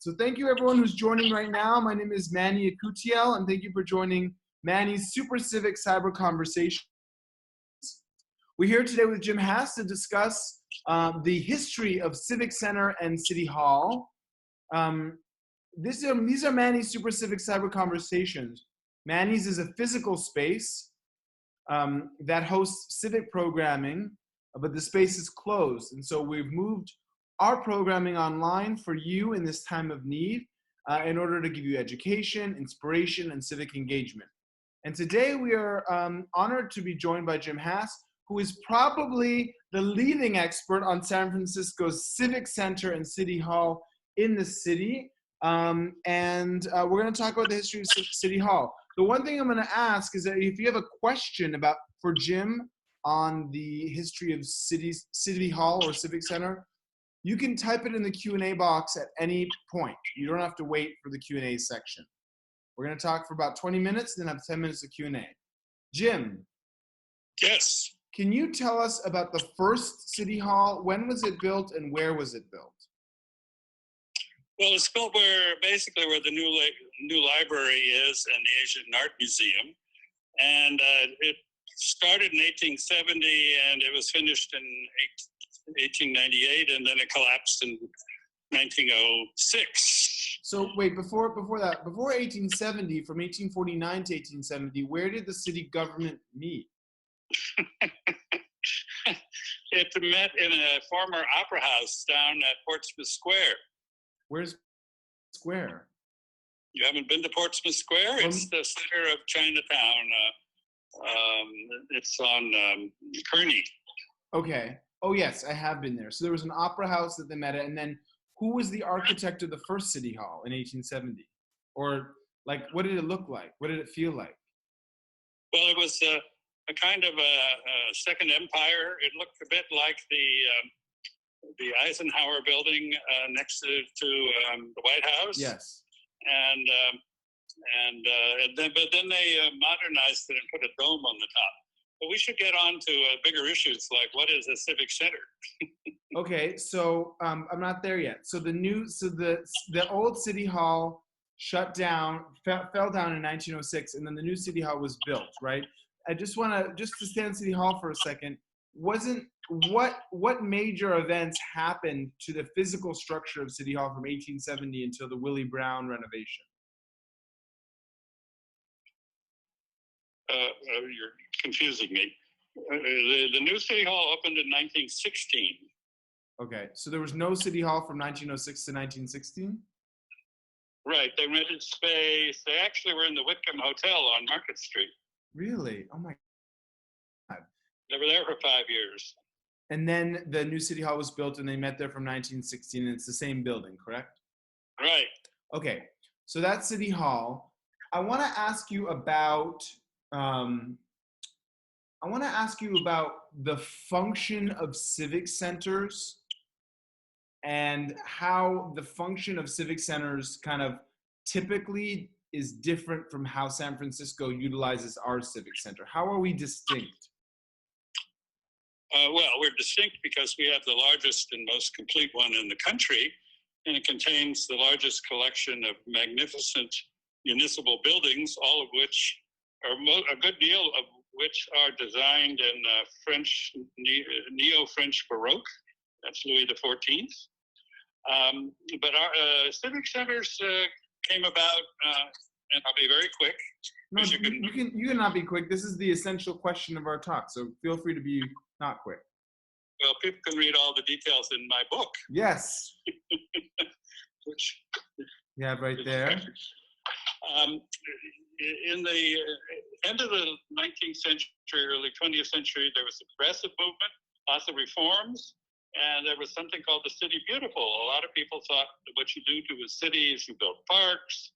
So thank you everyone who's joining right now. My name is Manny Akutiel, and thank you for joining Manny's Super Civic Cyber Conversation. We're here today with Jim Haas to discuss the history of Civic Center and City Hall. These are Manny's Super Civic Cyber Conversations. Manny's is a physical space that hosts civic programming, but the space is closed. And so we've moved our programming online for you in this time of need in order to give you education, inspiration, and civic engagement. And today we are honored to be joined by Jim Haas, who is probably the leading expert on San Francisco's Civic Center and City Hall in the city. We're going to talk about the history of City Hall. The one thing I'm going to ask is that if you have a question for Jim on the history of City Hall or Civic Center, you can type it in the Q&A box at any point. You don't have to wait for the Q&A section. We're going to talk for about 20 minutes, then have 10 minutes of Q&A. Jim. Yes. Can you tell us about the first City Hall? When was it built and where was it built? Well, it's built where the new library is and the Asian Art Museum. And it started in 1870 and it was finished in 1898, and then it collapsed in 1906. So wait, before 1870, from 1849 to 1870, where did the city government meet? It met in a former opera house down at Portsmouth Square. Where's Square? You haven't been to Portsmouth Square? It's the center of Chinatown. It's on Kearny. Okay. Oh yes, I have been there. So there was an opera house that they met at, and then who was the architect of the first City Hall in 1870? Or like, what did it look like? What did it feel like? Well, it was a kind of a second empire. It looked a bit like the Eisenhower building next to the White House. Yes. But then they modernized it and put a dome on the top. But we should get on to bigger issues like what is a civic center? Okay, so I'm not there yet. So the old City Hall shut down, fell down in 1906, and then the new City Hall was built, right? I just want to stay on City Hall for a second. What major events happened to the physical structure of City Hall from 1870 until the Willie Brown renovation? You're confusing me. The new City Hall opened in 1916. Okay, so there was no City Hall from 1906 to 1916? Right, they rented space. They actually were in the Whitcomb Hotel on Market Street. Really? Oh my God. They were there for 5 years. And then the new City Hall was built and they met there from 1916, and it's the same building, correct? Right. Okay, so that's City Hall. I want to ask you about the function of civic centers and how the function of civic centers kind of typically is different from how San Francisco utilizes our civic center. How are we distinct? Well, we're distinct because we have the largest and most complete one in the country, and it contains the largest collection of magnificent municipal buildings, all of which a good deal of which are designed in French, neo-French Baroque. That's Louis XIV. But our civic centers came about, and I'll be very quick. No, you can not be quick. This is the essential question of our talk, so feel free to be not quick. Well, people can read all the details in my book. Yes. Which you have right there. In the end of the 19th century, early 20th century, there was a progressive movement, lots of reforms, and there was something called the City Beautiful. A lot of people thought that what you do to a city is you build parks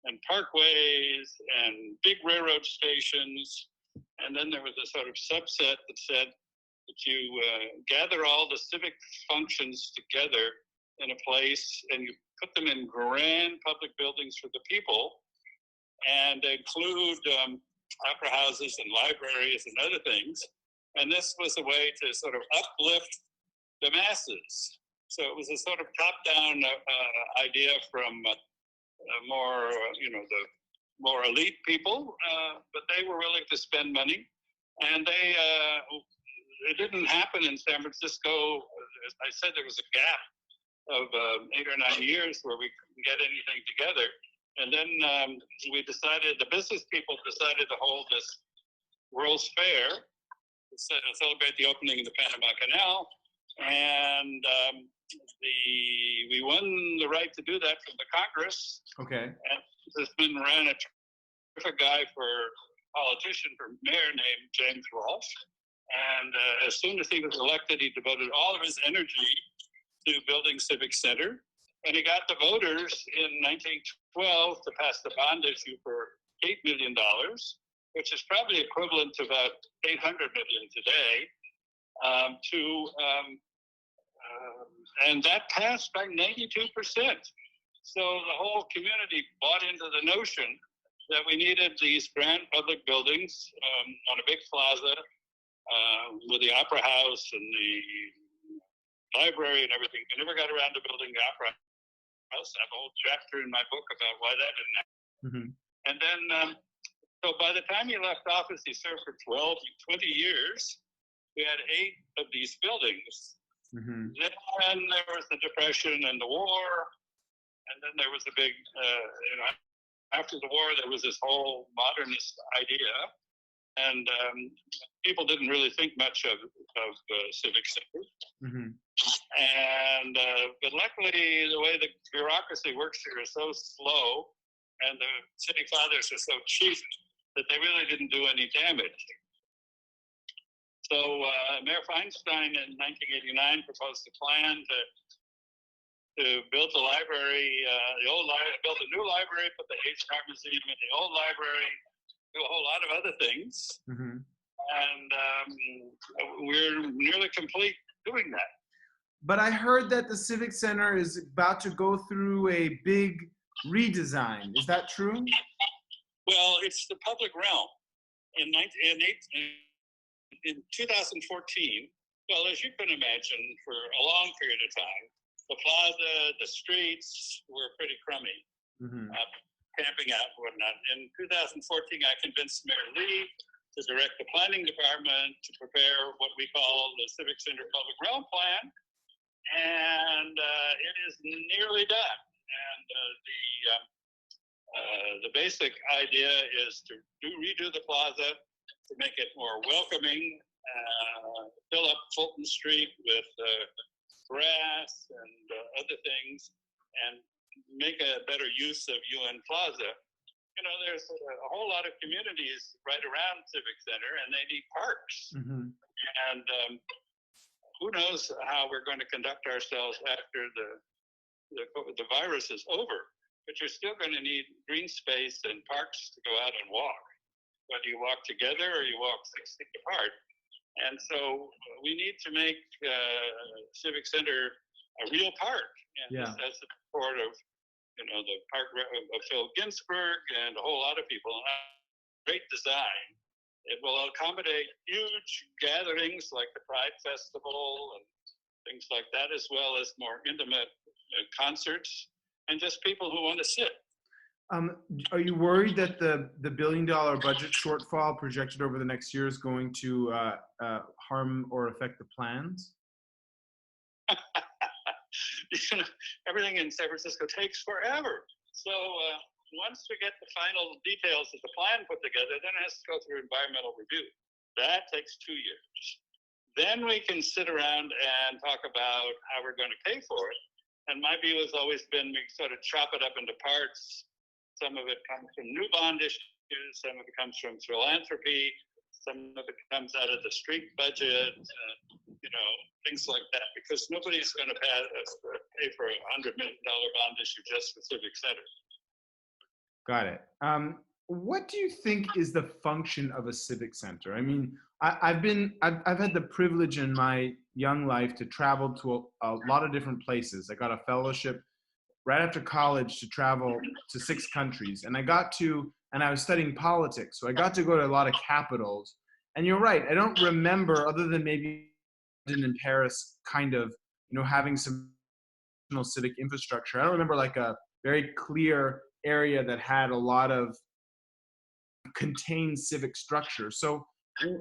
and parkways and big railroad stations. And then there was a sort of subset that said that you gather all the civic functions together in a place and you put them in grand public buildings for the people, and include opera houses and libraries and other things. And this was a way to sort of uplift the masses. So it was a sort of top-down idea from more, the more elite people, but they were willing to spend money. And it didn't happen in San Francisco. As I said, there was a gap of 8 or 9 years where we couldn't get anything together. And then the business people decided to hold this World's Fair to celebrate the opening of the Panama Canal. And we won the right to do that from the Congress. Okay. And this man ran a terrific guy politician for mayor named James Haas. And as soon as he was elected, he devoted all of his energy to building Civic Center. And he got the voters in 1912 to pass the bond issue for $8 million, which is probably equivalent to about $800 million today. And that passed by 92%. So the whole community bought into the notion that we needed these grand public buildings on a big plaza with the Opera House and the library and everything. We never got around to building the Opera House. I have a whole chapter in my book about why that didn't happen. Mm-hmm. And then, so by the time he left office, he served for 12, 20 years. We had 8 of these buildings. Mm-hmm. Then there was the Depression and the war. And then there was a big, after the war, there was this whole modernist idea. And people didn't really think much of Civic Center. Mm-hmm. And but luckily, the way the bureaucracy works here is so slow, and the city fathers are so cheap that they really didn't do any damage. So Mayor Feinstein in 1989 proposed a plan to build the library, build a new library, put the H Art Museum in the old library, do a whole lot of other things. Mm-hmm. And we're nearly complete doing that. But I heard that the Civic Center is about to go through a big redesign. Is that true? Well, it's the public realm. In 2014, well, as you can imagine, for a long period of time, the plaza, the streets were pretty crummy, mm-hmm. Camping out and whatnot. In 2014, I convinced Mayor Lee to direct the planning department to prepare what we call the Civic Center Public Realm Plan. And it is nearly done. And the basic idea is to redo the plaza, to make it more welcoming, fill up Fulton Street with grass and other things, and make a better use of UN Plaza. There's a whole lot of communities right around Civic Center, and they need parks. Mm-hmm. And who knows how we're going to conduct ourselves after the virus is over, but you're still going to need green space and parks to go out and walk, whether you walk together or you walk 6 feet apart. And so we need to make Civic Center a real park. And yeah. That's the support of, the park of Phil Ginsburg and a whole lot of people. Great design. It will accommodate huge gatherings like the Pride Festival and things like that, as well as more intimate concerts and just people who want to sit. Are you worried that the $1 billion budget shortfall projected over the next year is going to harm or affect the plans? Everything in San Francisco takes forever. So once we get the final details of the plan put together, then it has to go through environmental review. That takes 2 years. Then we can sit around and talk about how we're going to pay for it. And my view has always been we sort of chop it up into parts. Some of it comes from new bond issues. Some of it comes from philanthropy. Some of it comes out of the street budget, things like that. Because nobody's going to pay for a $100 million bond issue just for Civic Center. Got it. What do you think is the function of a civic center? I mean, I've had the privilege in my young life to travel to a lot of different places. I got a fellowship right after college to travel to 6 countries, and I was studying politics, so I got to go to a lot of capitals. And you're right, I don't remember, other than maybe in Paris, kind of, having some civic infrastructure. I don't remember like a very clear area that had a lot of contained civic structure. So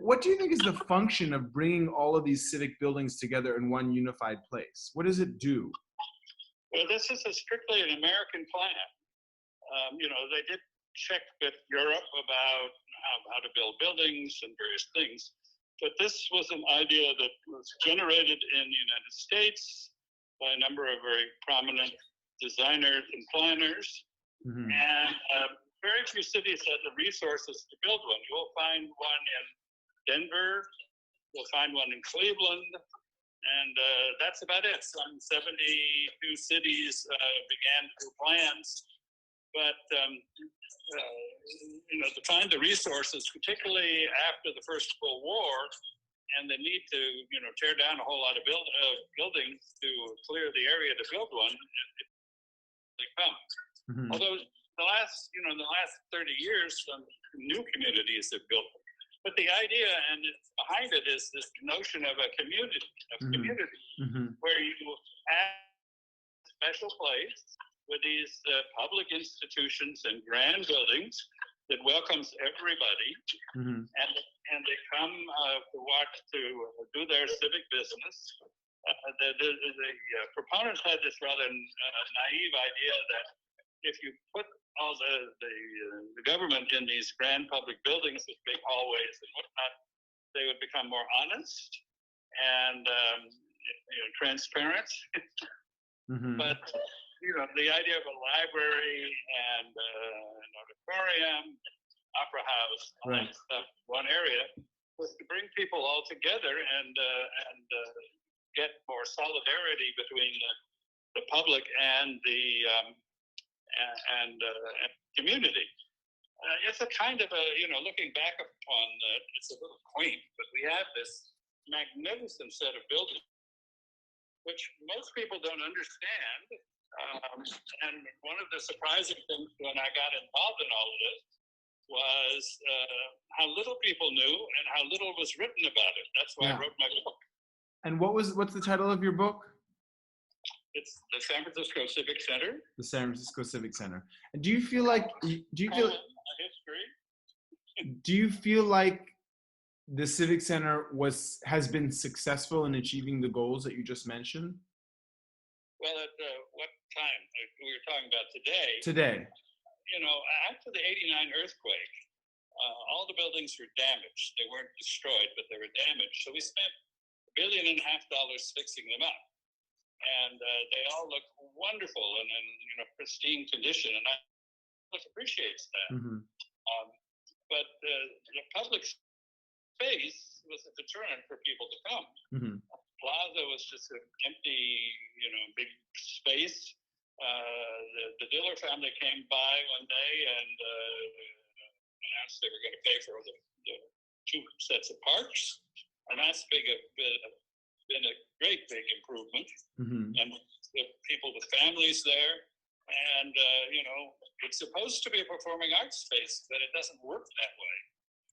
what do you think is the function of bringing all of these civic buildings together in one unified place? What does it do? Well, this is strictly an American plan. They did check with Europe about how to build buildings and various things, but this was an idea that was generated in the United States by a number of very prominent designers and planners, and very few cities had the resources to build one. You'll find one in Denver, you'll find one in Cleveland, and that's about it. Some 72 cities began to do plans, but to find the resources, particularly after the First World War, and the need to tear down a whole lot of buildings to clear the area to build one, they come. Although the last 30 years, some new communities have built them. But the idea and behind it is this notion of a community, where you have a special place with these public institutions and grand buildings that welcomes everybody, and they come to do their civic business. The proponents had this rather naive idea that if you put all the government in these grand public buildings with big hallways and whatnot, they would become more honest and transparent. But the idea of a library and an auditorium, opera house, all that stuff, one area, was to bring people all together and get more solidarity between the public and the community. It's a kind of looking back upon it's a little quaint, but we have this magnificent set of buildings, which most people don't understand. And one of the surprising things when I got involved in all of this was how little people knew and how little was written about it. That's why I wrote my book. And what's the title of your book? It's the San Francisco Civic Center. The San Francisco Civic Center. And do you feel like the Civic Center has been successful in achieving the goals that you just mentioned? Well, at what time? We were talking about today. Today. After the '89 earthquake, all the buildings were damaged. They weren't destroyed, but they were damaged. So we spent $1.5 billion fixing them up. And they all look wonderful and in pristine condition, and I appreciates that. But the public space was a deterrent for people to come. Plaza was just an empty, big space. The Diller family came by one day and announced they were going to pay for the 2 sets of parks, and that's been a great big improvement. And the people with families there, and it's supposed to be a performing arts space, but it doesn't work that way.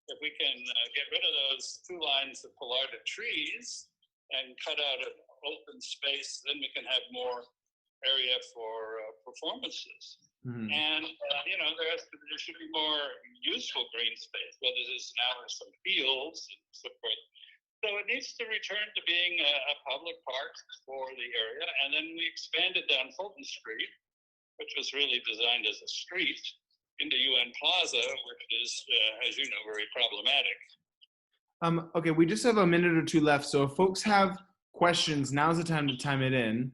If we can get rid of those 2 lines of Pallarda trees and cut out an open space, then we can have more area for performances. And there should be more useful green space, whether it is now some fields and so forth. So it needs to return to being a public park for the area. And then we expanded down Fulton Street, which was really designed as a street, into UN Plaza, which is, as you know, very problematic. Okay, we just have a minute or 2 left. So if folks have questions, now's the time to type it in.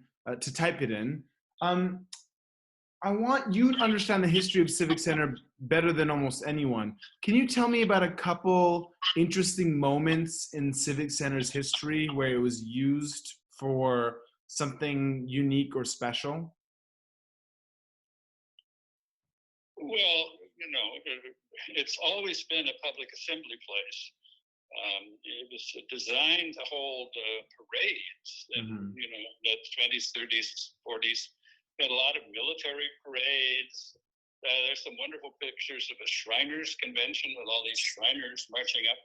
I want you to understand the history of Civic Center better than almost anyone. Can you tell me about a couple interesting moments in Civic Center's history where it was used for something unique or special? Well, it's always been a public assembly place. It was designed to hold parades in the 20s, 30s, 40s. We had a lot of military parades. There's some wonderful pictures of a Shriners convention with all these Shriners marching up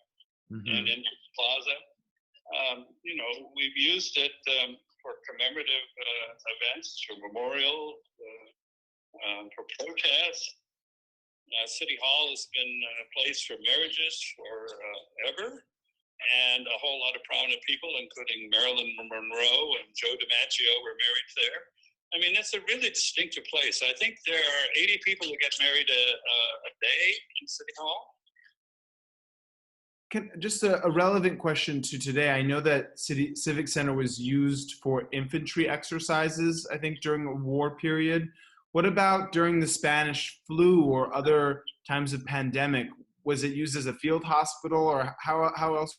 and into the Plaza. We've used it for commemorative events, for memorial, for protests. City Hall has been a place for marriages forever, and a whole lot of prominent people, including Marilyn Monroe and Joe DiMaggio, were married there. I mean, it's a really distinctive place. I think there are 80 people who get married a day in City Hall. Just a relevant question to today. I know that Civic Center was used for infantry exercises, I think, during a war period. What about during the Spanish flu or other times of pandemic? Was it used as a field hospital, or how else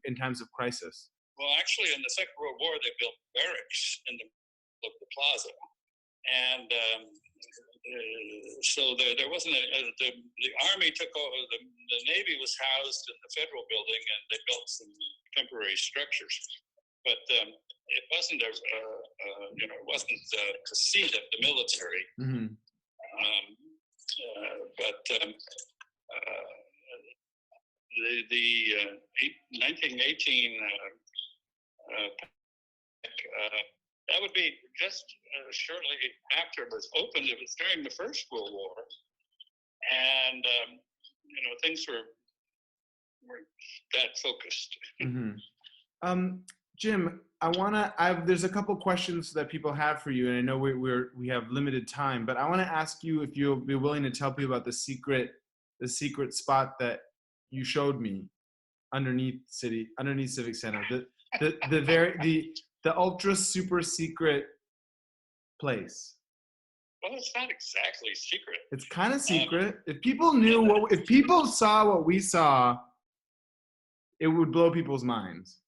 in times of crisis? Well, actually, in the Second World War, they built barracks in the Plaza. And so there wasn't the Army took over, the Navy was housed in the Federal Building, and they built some temporary structures. But it wasn't it wasn't the seat of the military. Mm-hmm. The 1918 that would be just shortly after it was opened. It was during the First World War, and things were that focused. Mm-hmm. Jim, there's a couple questions that people have for you, and I know we have limited time, but I want to ask you if you'll be willing to tell people about the secret spot that you showed me underneath Civic Center, the ultra super secret place. Well, it's not exactly secret. It's kind of secret. If people knew if people saw what we saw, it would blow people's minds.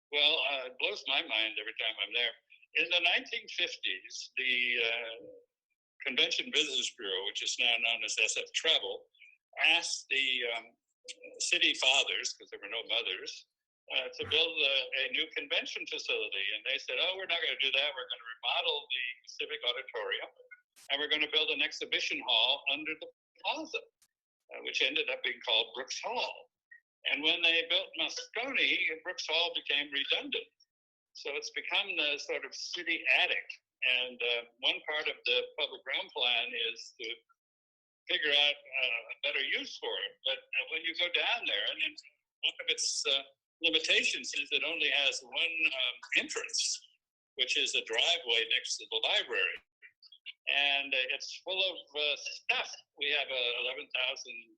Well, it blows my mind every time I'm there. In the 1950s, the Convention Visitors Bureau, which is now known as SF Travel, asked the city fathers, because there were no mothers, to build a new convention facility. And they said, oh, we're not going to do that. We're going to remodel the Civic Auditorium, and we're going to build an exhibition hall under the Plaza, which ended up being called Brooks Hall. And when they built Moscone, Brooks Hall became redundant. So it's become the sort of city attic. And one part of the public realm plan is to figure out a better use for it. But when you go down there, and one of its limitations is it only has one entrance, which is a driveway next to the library. And it's full of stuff. We have a 11,000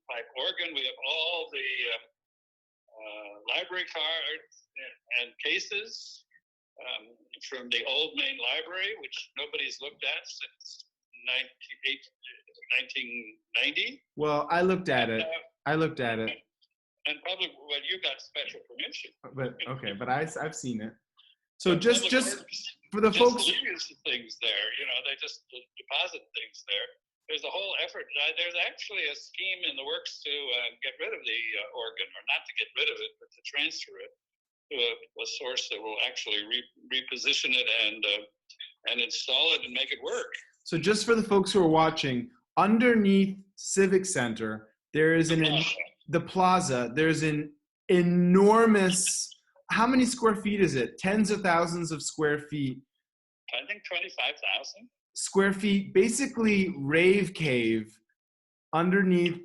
pipe organ. We have all the library cards and cases from the old main library, which nobody's looked at since 1990. Well, I looked at it. And probably, well, you got special permission. But okay, but I've seen it. So just for the folks, leaves things there. They just deposit things there. There's a whole effort. There's actually a scheme in the works to get rid of the organ, or not to get rid of it, but to transfer it to a source that will actually reposition it and install it and make it work. So just for the folks who are watching, underneath Civic Center, there is the Plaza. There's an enormous. How many square feet is it? Tens of thousands of square feet. I think 25,000. Square feet, basically rave cave underneath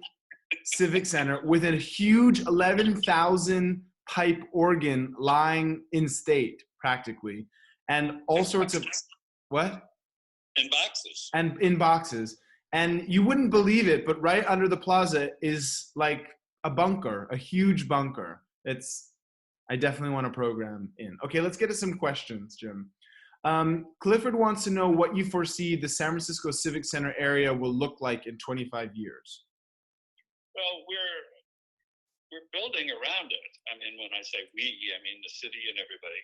Civic Center with a huge 11,000 pipe organ lying in state practically, and all sorts of what? In boxes. And in boxes. And you wouldn't believe it, but right under the Plaza is like a bunker, a huge bunker. I definitely want to program in. Okay, let's get to some questions, Jim. Clifford wants to know what you foresee the San Francisco Civic Center area will look like in 25 years. Well, we're building around it. I mean, when I say we, I mean the city and everybody.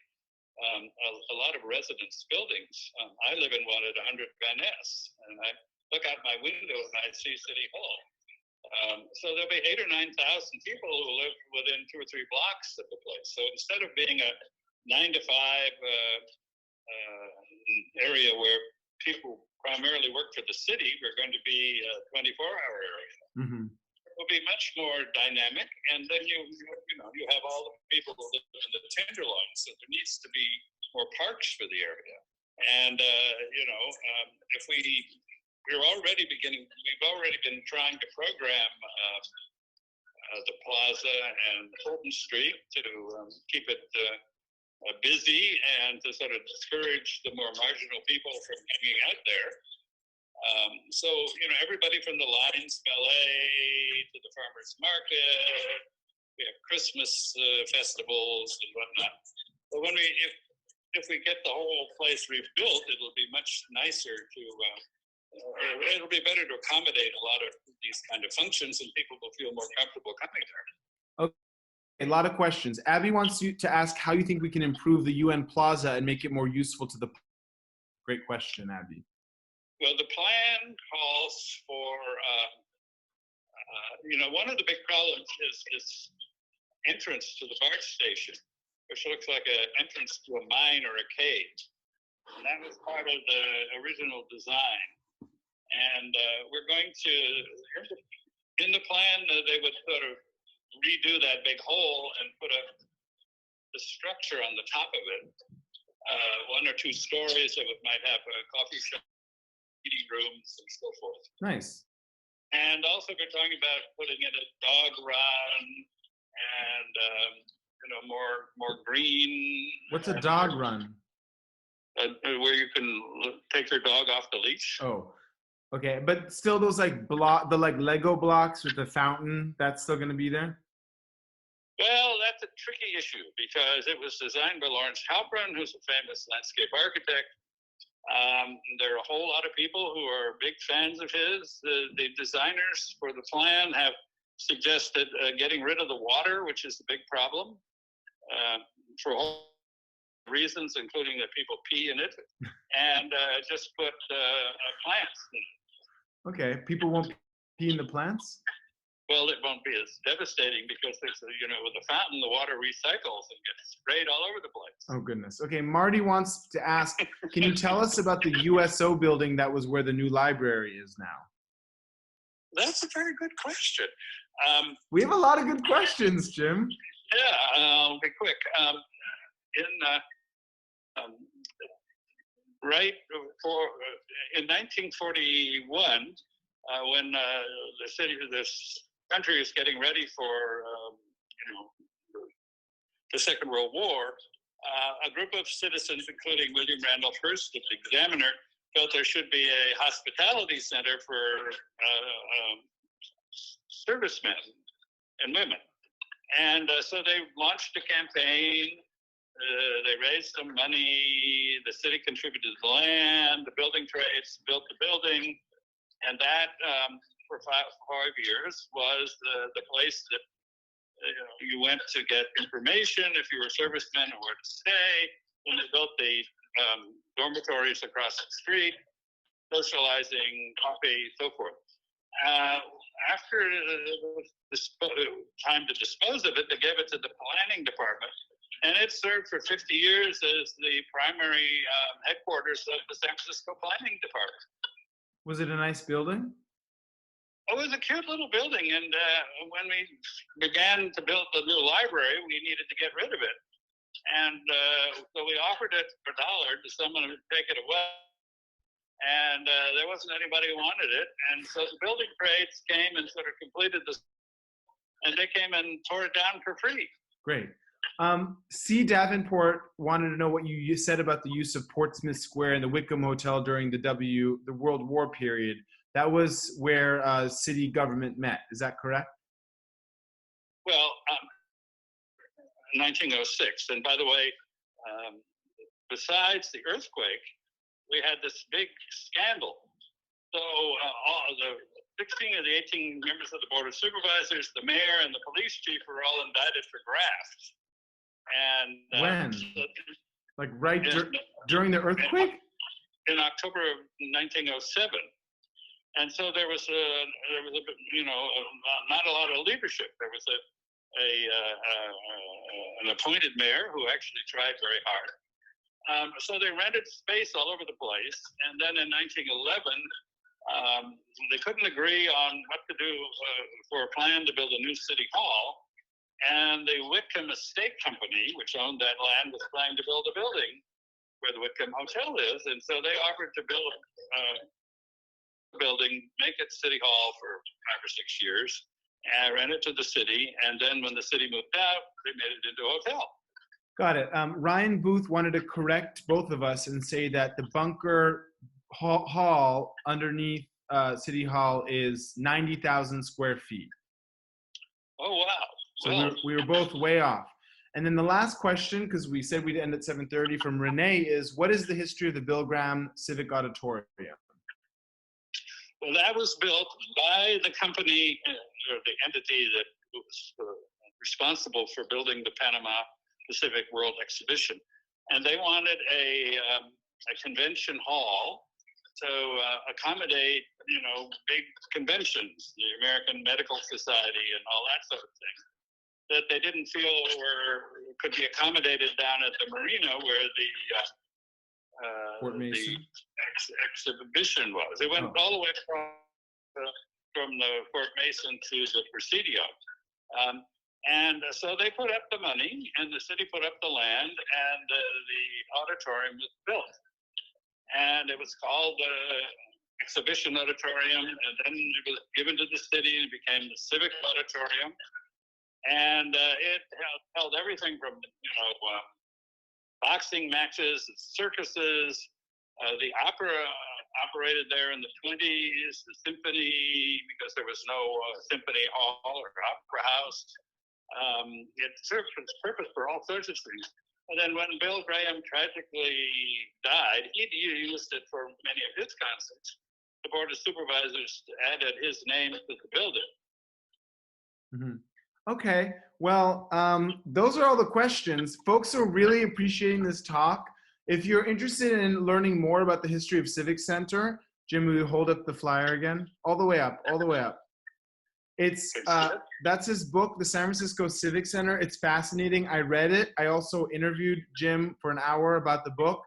A lot of residence buildings. I live in one at 100 Van Ness, and I look out my window and I see City Hall. So there'll be 8,000 or 9,000 people who live within 2 or 3 blocks of the place. So instead of being a 9 to 5 area where people primarily work for the city, we're going to be a 24-hour area. Mm-hmm. It will be much more dynamic, and then you have all the people who live in the Tenderloin. So there needs to be more parks for the area. And, if we've already been trying to program the Plaza and Fulton Street to keep it busy and to sort of discourage the more marginal people from hanging out there. So, everybody from the Lions Ballet to the Farmers Market, we have Christmas festivals and whatnot. But if we get the whole place rebuilt, it'll be much nicer to, it'll be better to accommodate a lot of these kind of functions, and people will feel more comfortable coming there. Okay, a lot of questions. Abby wants you to ask how you think we can improve the UN Plaza and make it more useful to the public. Great question, Abby. Well, the plan calls for, one of the big problems is this entrance to the BART station, which looks like an entrance to a mine or a cave. And that was part of the original design. And we're going to, in the plan, they would sort of redo that big hole and put the structure on the top of it. 1 or 2 stories of it might have a coffee shop, eating rooms, and so forth. Nice. And also we're talking about putting in a dog run and, more green. What's a dog run? Where you can take your dog off the leash. Oh, okay. But still those the Lego blocks with the fountain, that's still going to be there? Well, that's a tricky issue because it was designed by Lawrence Halpern, who's a famous landscape architect. There are a whole lot of people who are big fans of his. The designers for the plan have suggested getting rid of the water, which is the big problem, for all reasons, including that people pee in it, and just put plants in it. Okay, people won't pee in the plants? Well, it won't be as devastating because there's, with the fountain, the water recycles and gets sprayed all over the place. Oh, goodness. Okay, Marty wants to ask, can you tell us about the USO building that was where the new library is now? That's a very good question. We have a lot of good questions, Jim. Yeah, I'll be quick. In 1941, when this country was getting ready for, the Second World War, a group of citizens, including William Randolph Hearst, the Examiner, felt there should be a hospitality center for servicemen and women. And so they launched a campaign. They raised some money. The city contributed the land. The building trades built the building. And that, for five years, was the place that you went to get information if you were servicemen or where to stay. And they built the dormitories across the street, socializing, coffee, so forth. After the time to dispose of it, they gave it to the planning department. And it served for 50 years as the primary headquarters of the San Francisco Planning Department. Was it a nice building? It was a cute little building. And when we began to build the new library, we needed to get rid of it. And so we offered it for $1 to someone who would take it away. And there wasn't anybody who wanted it. And so the building trades came and sort of completed this. And they came and tore it down for free. Great. C. Davenport wanted to know what you said about the use of Portsmouth Square and the Wickham Hotel during the World War period. That was where city government met. Is that correct? Well, 1906. And by the way, besides the earthquake, we had this big scandal. So all the 16 of the 18 members of the Board of Supervisors, the mayor, and the police chief were all indicted for graft. And when? Like during the earthquake? In October of 1907. And so there was not a lot of leadership. There was an appointed mayor who actually tried very hard. So they rented space all over the place. And then in 1911, they couldn't agree on what to do for a plan to build a new city hall. And the Wickham Estate Company, which owned that land, was planning to build a building. where the Whitcomb Hotel is. And so they offered to build a building, make it City Hall for 5 or 6 years, and rent it to the city. And then when the city moved out, they made it into a hotel. Got it. Ryan Booth wanted to correct both of us and say that the bunker hall underneath City Hall is 90,000 square feet. Oh, wow. So well, we were both way off. And then the last question, because we said we'd end at 7:30, from Renee is, what is the history of the Bill Graham Civic Auditorium? Well, that was built by the company, or the entity that was responsible for building the Panama Pacific World Exhibition. And they wanted a convention hall to accommodate, big conventions, the American Medical Society and all that sort of thing, that they didn't feel could be accommodated down at the marina where the exhibition was. It went all the way from the Fort Mason to the Presidio. And so they put up the money, and the city put up the land, and the auditorium was built. And it was called the Exhibition Auditorium, and then it was given to the city and became the Civic Auditorium. And it held everything from, boxing matches, circuses, the opera operated there in the 20s, the symphony, because there was no symphony hall or opera house. It served its purpose for all sorts of things. And then when Bill Graham tragically died, he used it for many of his concerts. The Board of Supervisors added his name to the building. Mm-hmm. Okay, well, those are all the questions. Folks are really appreciating this talk. If you're interested in learning more about the history of Civic Center, Jim, will you hold up the flyer again? All the way up, all the way up. It's that's his book, The San Francisco Civic Center. It's fascinating. I read it. I also interviewed Jim for an hour about the book.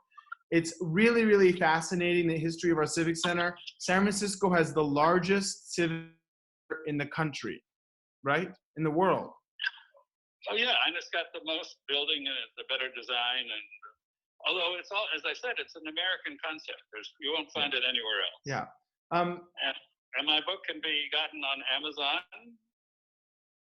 It's really, really fascinating, the history of our Civic Center. San Francisco has the largest civic center in the country, right? In the world. Oh yeah, and it's got the most building and the better design, and although it's all, as I said, it's an American concept. You won't find it anywhere else. Yeah. And my book can be gotten on Amazon,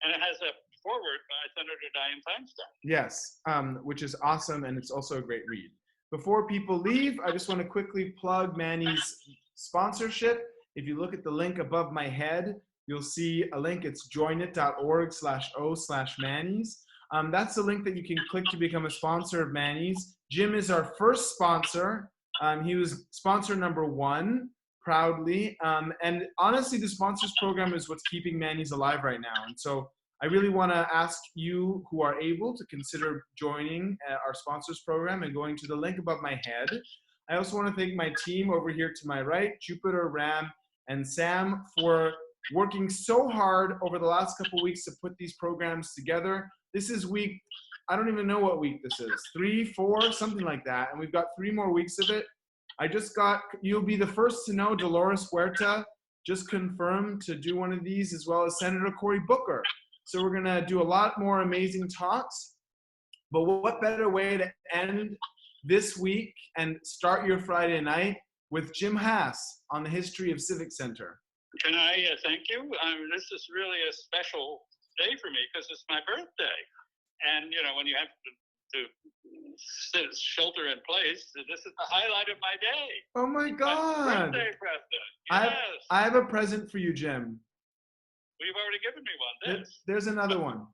and it has a foreword by Senator Dianne Feinstein. Yes, which is awesome, and it's also a great read. Before people leave, I just want to quickly plug Manny's sponsorship. If you look at the link above my head, you'll see a link. It's joinit.org/o/Manny's. That's the link that you can click to become a sponsor of Manny's. Jim is our first sponsor. He was sponsor number 1, proudly. And honestly, the sponsors program is what's keeping Manny's alive right now. And so I really want to ask you who are able to consider joining our sponsors program and going to the link above my head. I also want to thank my team over here to my right, Jupiter, Ram, and Sam, for working so hard over the last couple of weeks to put these programs together. This is week, I don't even know what week this is, 3, 4, something like that. And we've got 3 more weeks of it. You'll be the first to know, Dolores Huerta just confirmed to do one of these, as well as Senator Cory Booker. So we're gonna do a lot more amazing talks. But what better way to end this week and start your Friday night with Jim Haas on the history of Civic Center. Can I thank you? This is really a special day for me because it's my birthday. And, when you have to shelter in place, this is the highlight of my day. Oh, my God. My birthday present. Yes. I have a present for you, Jim. Well, you've already given me one. There's another one.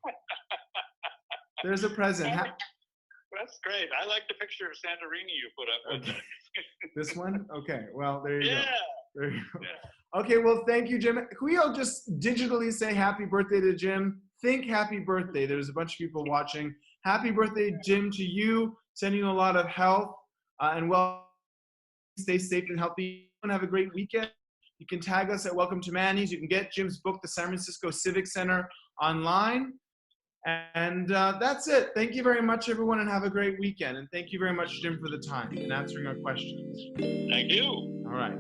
There's a present. That's great. I like the picture of Santorini you put up. Okay. This one? Okay. Well, there you go. There you go. Yeah. Okay. Well, thank you, Jim. Can we all just digitally say happy birthday to Jim? Think happy birthday. There's a bunch of people watching. Happy birthday, Jim, to you. Sending you a lot of health and stay safe and healthy. And have a great weekend. You can tag us at Welcome to Manny's. You can get Jim's book, The San Francisco Civic Center, online. And that's it. Thank you very much, everyone, and have a great weekend. And thank you very much, Jim, for the time and answering our questions. Thank you. All right.